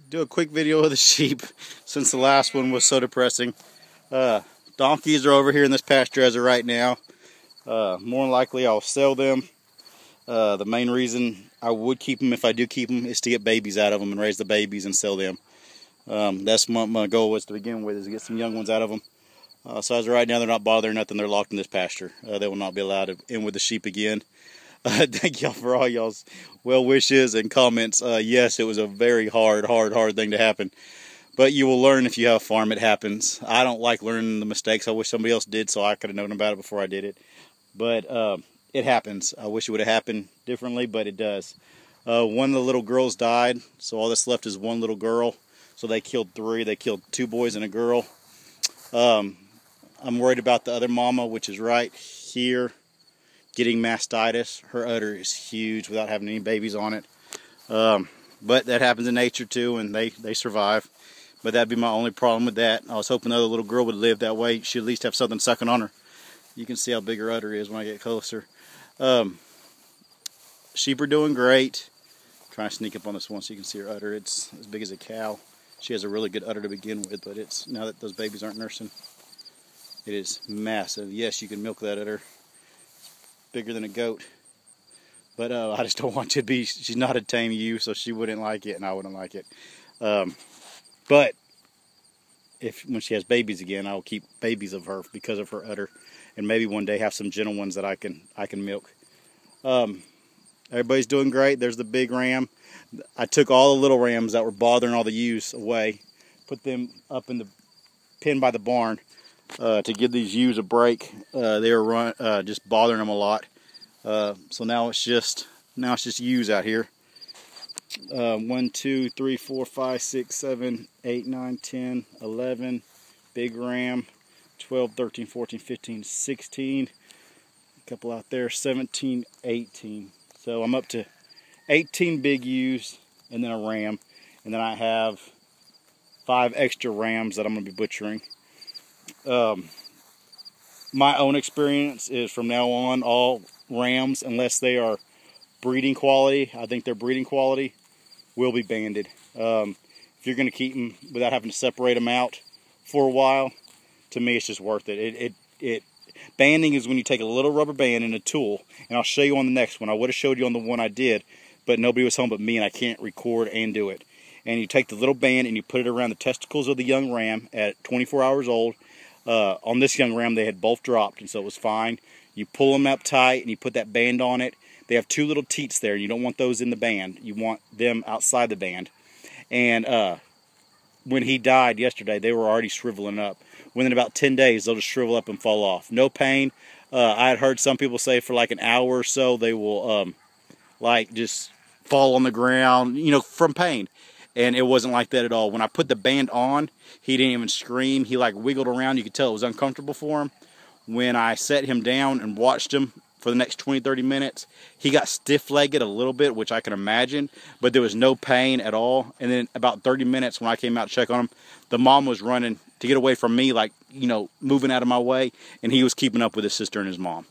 do a quick video of the sheep since the last one was so depressing. Donkeys are over here in this pasture as of right now. More than likely I'll sell them. The main reason I would keep them, if I do keep them, is to get babies out of them and raise the babies and sell them. That's what my goal was to begin with, is to get some young ones out of them. So as of right now, they're not bothering nothing. They're locked in this pasture. They will not be allowed in with the sheep again. Thank y'all for all y'all's well wishes and comments. Yes, it was a very hard thing to happen. But you will learn if you have a farm. It happens. I don't like learning the mistakes. I wish somebody else did, so I could have known about it before I did it. But it happens. I wish it would have happened differently, but it does. One of the little girls died, so all that's left is one little girl. So they killed 3. They killed 2 boys and a girl. I'm worried about the other mama, which is right here, getting mastitis. Her udder is huge without having any babies on it. But that happens in nature too, and they survive. But that'd be my only problem with that. I was hoping the other little girl would live that way. She'd at least have something sucking on her. You can see how big her udder is when I get closer. Sheep are doing great. I'm trying to sneak up on this one so you can see her udder. It's as big as a cow. She has a really good udder to begin with, but it's now that those babies aren't nursing, it is massive. Yes, you can milk that udder. It's bigger than a goat. But I just don't want you to be, she's not a tame ewe, so she wouldn't like it and I wouldn't like it. But when she has babies again, I'll keep babies of her because of her udder, and maybe one day have some gentle ones that I can milk. Everybody's doing great. There's the big ram. I took all the little rams that were bothering all the ewes away, put them up in the pen by the barn to give these ewes a break. They were just bothering them a lot. So now it's just ewes out here. 1, 2, 3, 4, 5, 6, 7, 8, 9, 10, 11, big ram, 12, 13, 14, 15, 16, a couple out there, 17, 18. So I'm up to 18 big ewes and then a ram, and then I have 5 extra rams that I'm going to be butchering. My own experience is from now on, all rams, unless they are breeding quality, I think their breeding quality will be banded. If you're going to keep them without having to separate them out for a while, to me it's just worth it. Banding is when you take a little rubber band and a tool, and I'll show you on the next one. I would have showed you on the one I did, but nobody was home but me, and I can't record and do it. And you take the little band and you put it around the testicles of the young ram at 24 hours old. On this young ram, they had both dropped, and so it was fine. You pull them up tight, and you put that band on it. They have 2 little teats there, and you don't want those in the band. You want them outside the band. And when he died yesterday, they were already shriveling up. Within about 10 days, they'll just shrivel up and fall off. No pain. I had heard some people say for like an hour or so, they will like just fall on the ground, you know, from pain. And it wasn't like that at all. When I put the band on, he didn't even scream. He like wiggled around. You could tell it was uncomfortable for him. When I set him down and watched him for the next 20-30 minutes, he got stiff-legged a little bit, which I can imagine, but there was no pain at all. And then about 30 minutes when I came out to check on him, the mom was running to get away from me, like, you know, moving out of my way, and he was keeping up with his sister and his mom.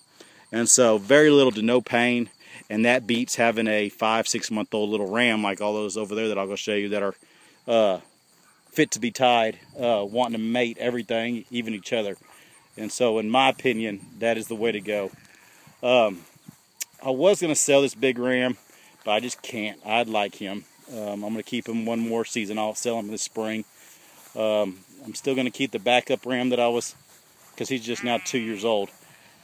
And so very little to no pain, and that beats having a 5-6 month old little ram like all those over there that I'll go show you that are fit to be tied, wanting to mate everything, even each other. And so in my opinion, that is the way to go. I was going to sell this big ram, but I just can't. I'd like him. I'm going to keep him one more season. I'll sell him this spring. I'm still going to keep the backup ram that I was, because he's just now 2 years old.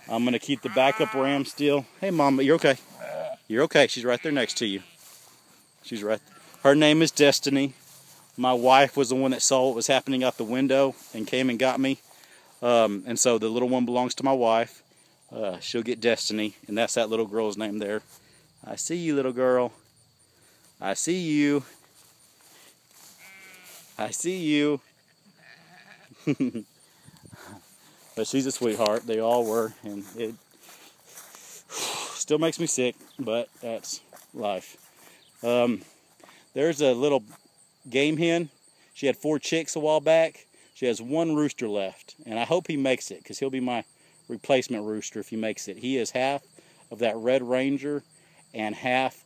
I'm going to keep the backup ram still. Hey, Mama, you're okay. You're okay. She's right there next to you. She's right there. Her name is Destiny. My wife was the one that saw what was happening out the window and came and got me. And so the little one belongs to my wife. She'll get Destiny, and that's that little girl's name there. I see you, little girl. I see you. I see you. But she's a sweetheart. They all were, and it still makes me sick, but that's life. There's a little game hen. She had 4 chicks a while back. She has 1 rooster left, and I hope he makes it, because he'll be my replacement rooster if he makes it. He is half of that Red Ranger and half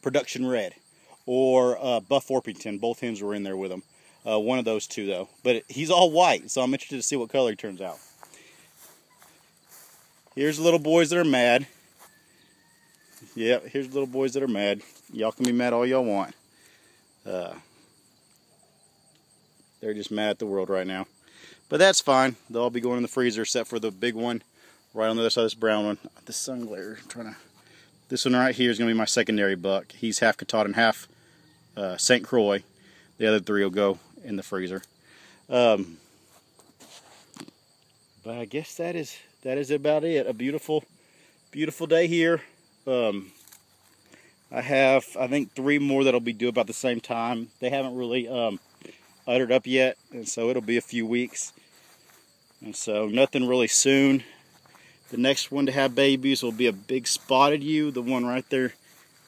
Production Red or Buff Orpington. Both hens were in there with him. One of those two, though. But he's all white, so I'm interested to see what color he turns out. Here's the little boys that are mad. Yep, here's the little boys that are mad. Y'all can be mad all y'all want. They're just mad at the world right now. But that's fine. They'll all be going in the freezer, except for the big one right on the other side of this brown one. The sun glare. This one right here is going to be my secondary buck. He's half Katahdin, half St. Croix. The other three will go in the freezer. But I guess that is about it. A beautiful, beautiful day here. I have, I think, 3 more that'll be due about the same time. They haven't really uttered up yet, and so it'll be a few weeks. And so nothing really soon. The next one to have babies will be a big spotted ewe, the one right there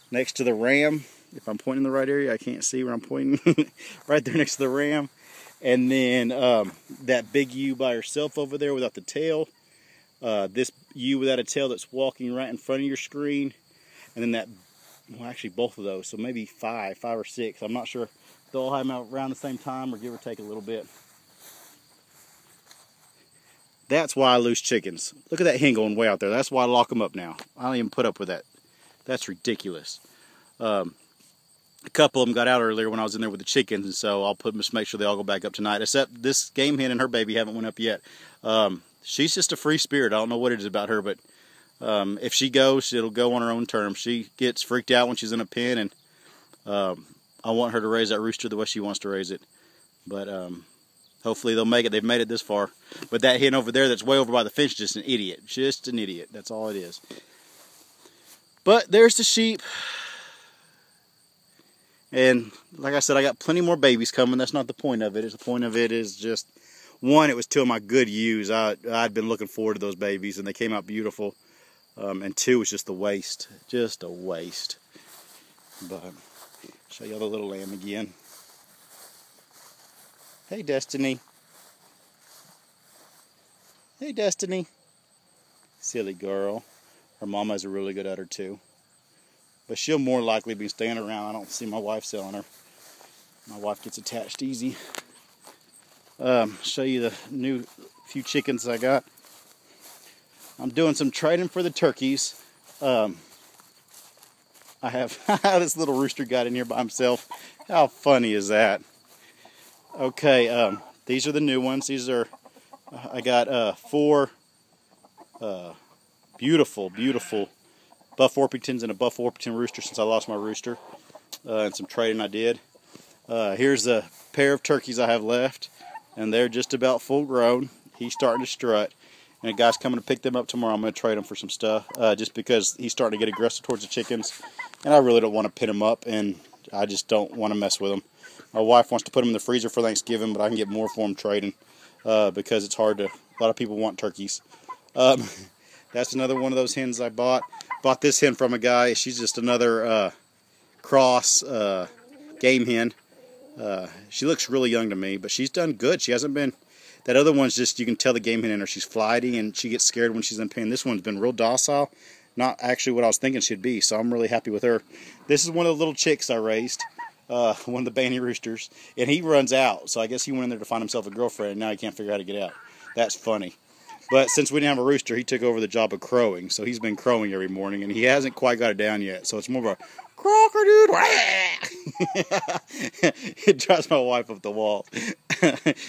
next to the ram. If I'm pointing in the right area, I can't see where I'm pointing. Right there next to the ram. And then that big ewe by herself over there without the tail. This ewe without a tail that's walking right in front of your screen. And then that, well, actually both of those. So maybe 5 or 6. I'm not sure. They'll all have them around the same time or give or take a little bit. That's why I lose chickens. Look at that hen going way out there. That's why I lock them up now. I don't even put up with that. That's ridiculous. A couple of them got out earlier when I was in there with the chickens, and so I'll just make sure they all go back up tonight. Except this game hen and her baby haven't went up yet. She's just a free spirit. I don't know what it is about her, but if she goes, it'll go on her own terms. She gets freaked out when she's in a pen, and I want her to raise that rooster the way she wants to raise it. But hopefully they'll make it. They've made it this far. But that hen over there that's way over by the fence is just an idiot. Just an idiot. That's all it is. But there's the sheep. And like I said, I got plenty more babies coming. That's not the point of it. The point of it is just, one, it was 2 of my good ewes. I'd been looking forward to those babies, and they came out beautiful. And 2 was just a waste. Just a waste. But show y'all the little lamb again. Hey, Destiny. Hey, Destiny. Silly girl. Her mama has a really good udder, too. But she'll more likely be staying around. I don't see my wife selling her. My wife gets attached easy. Show you the new few chickens I got. I'm doing some trading for the turkeys. I have this little rooster got in here by himself. How funny is that? Okay, these are the new ones. These are, I got 4 beautiful, beautiful Buff Orpingtons and a Buff Orpington rooster since I lost my rooster. And some trading I did. Here's a pair of turkeys I have left, and they're just about full grown. He's starting to strut, and a guy's coming to pick them up tomorrow. I'm going to trade him for some stuff, just because he's starting to get aggressive towards the chickens, and I really don't want to pin him up, and I just don't want to mess with him. My wife wants to put him in the freezer for Thanksgiving, but I can get more for him trading, because it's hard to, a lot of people want turkeys. That's another one of those hens I bought. Bought this hen from a guy. She's just another cross game hen. She looks really young to me, but she's done good. She hasn't been, that other one's just, you can tell the game hen in her. She's flighty and she gets scared when she's in pen. This one's been real docile. Not actually what I was thinking she'd be, so I'm really happy with her. This is one of the little chicks I raised, one of the banty roosters, and he runs out, so I guess he went in there to find himself a girlfriend, and now he can't figure out how to get out. That's funny. But since we didn't have a rooster, he took over the job of crowing, so he's been crowing every morning, and he hasn't quite got it down yet, so it's more of a crocker-doodle. It drives my wife up the wall.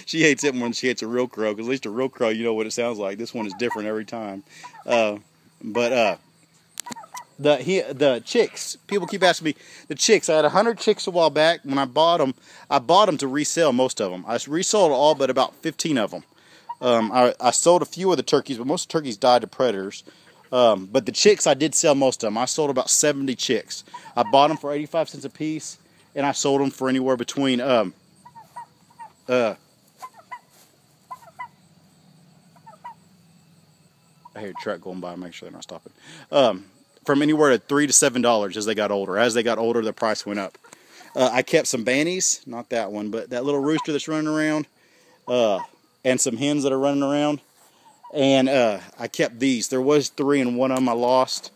She hates it more than she hates a real crow, because at least a real crow, you know what it sounds like. This one is different every time. The chicks, people keep asking me, the chicks, I had 100 chicks a while back. When I bought them to resell most of them. I resold all but about 15 of them. I sold a few of the turkeys, but most of the turkeys died to predators. But the chicks, I did sell most of them. I sold about 70 chicks. I bought them for 85 cents a piece, and I sold them for anywhere between, I hear a truck going by, make sure they're not stopping. From anywhere to $3 to $7 as they got older. As they got older, the price went up. I kept some banties, not that one, but that little rooster that's running around, and some hens that are running around. And I kept these. There was 3 and one of them I lost.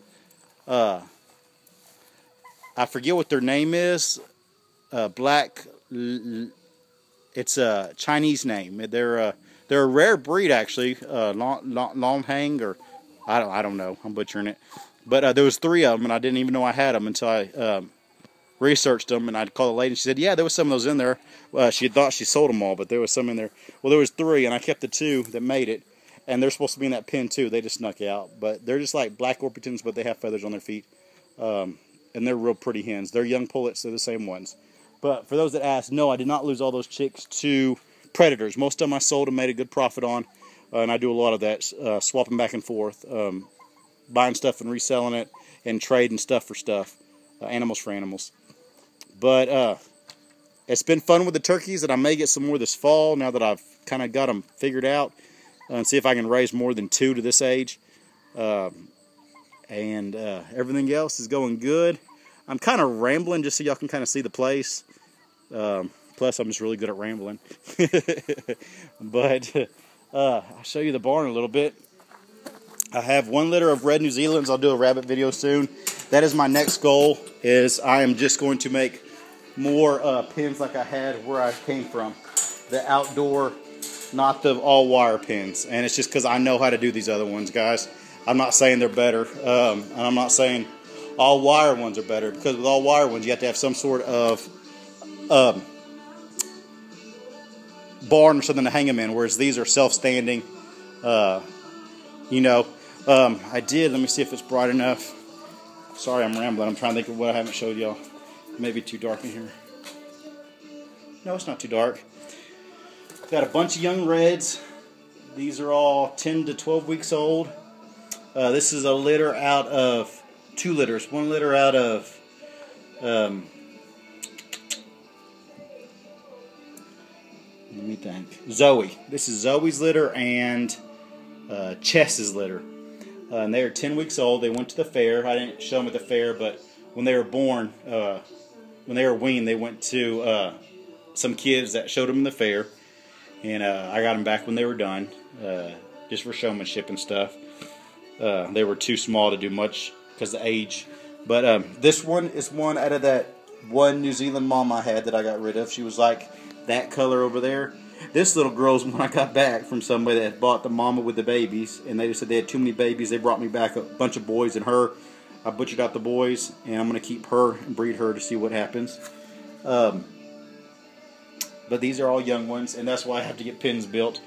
I I forget what their name is. It's a Chinese name. They're a rare breed actually. Long Hang, or I don't know. I'm butchering it. But there was 3 of them, and I didn't even know I had them until I researched them. And I called the lady, and she said, "Yeah, there was some of those in there." She thought she sold them all, but there was some in there. Well, there was 3, and I kept the 2 that made it. And they're supposed to be in that pen too. They just snuck out, but they're just like black Orpingtons, but they have feathers on their feet, and they're real pretty hens. They're young pullets. They're the same ones. But for those that ask, no, I did not lose all those chicks to predators. Most of them I sold and made a good profit on, and I do a lot of that, swapping back and forth, buying stuff and reselling it, and trading stuff for stuff, animals for animals. But it's been fun with the turkeys, and I may get some more this fall now that I've kind of got them figured out, and see if I can raise more than 2 to this age. And everything else is going good. I'm kind of rambling just so y'all can kind of see the place. Plus, I'm just really good at rambling. But I'll show you the barn a little bit. I have 1 litter of red New Zealands. I'll do a rabbit video soon. That is my next goal, is I am just going to make more pens like I had where I came from. The outdoor, not the all-wire pens. And it's just because I know how to do these other ones, guys. I'm not saying they're better. And I'm not saying all-wire ones are better. Because with all-wire ones, you have to have some sort of barn or something to hang them in. Whereas these are self-standing. You know. Let me see if it's bright enough. Sorry, I'm rambling. I'm trying to think of what I haven't showed y'all. It may be too dark in here. No, it's not too dark. Got a bunch of young reds. These are all 10 to 12 weeks old. This is a litter out of 2 litters. 1 litter out of let me think. Zoe. This is Zoe's litter and Chess's litter. And they are 10 weeks old. They went to the fair. I didn't show them at the fair, but when they were born, when they were weaned, they went to some kids that showed them in the fair. And I got them back when they were done, just for showmanship and stuff. They were too small to do much because of the age. But this one is one out of that 1 New Zealand mom I had that I got rid of. She was like that color over there. This little girl's when I got back from somebody that had bought the mama with the babies, and they just said they had too many babies. They brought me back a bunch of boys, and her, I butchered out the boys, and I'm going to keep her and breed her to see what happens. But these are all young ones, and that's why I have to get pens built.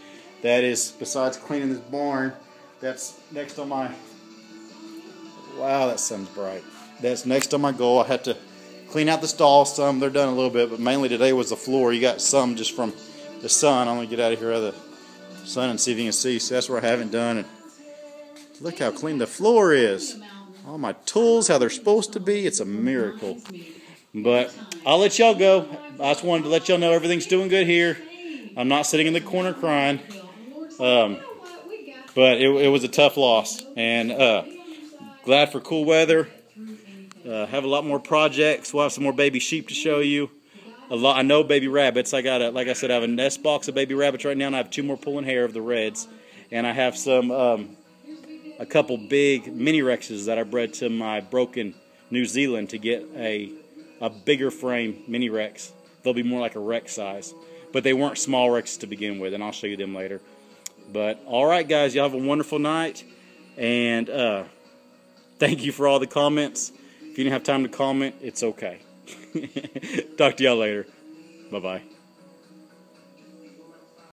That is, besides cleaning this barn, that's next on my, wow, that sun's bright. That's next on my goal. I had to clean out the stalls some. They're done a little bit, but mainly today was the floor. You got some just from the sun. I'm going to get out of here out of the sun and see if you can see. So that's where I haven't done. And look how clean the floor is. All my tools, how they're supposed to be. It's a miracle. But I'll let y'all go. I just wanted to let y'all know everything's doing good here. I'm not sitting in the corner crying. But it was a tough loss. And glad for cool weather. Have a lot more projects. We'll have some more baby sheep to show you. I know baby rabbits. Like I said, I have a nest box of baby rabbits right now, and I have 2 more pulling hair of the reds. And I have some a couple big mini Rexes that I bred to my broken New Zealand to get a bigger frame mini Rex. They'll be more like a Rex size. But they weren't small Rexes to begin with, and I'll show you them later. But alright guys, y'all have a wonderful night. And thank you for all the comments. If you didn't have time to comment, it's okay. Talk to y'all later. Bye-bye.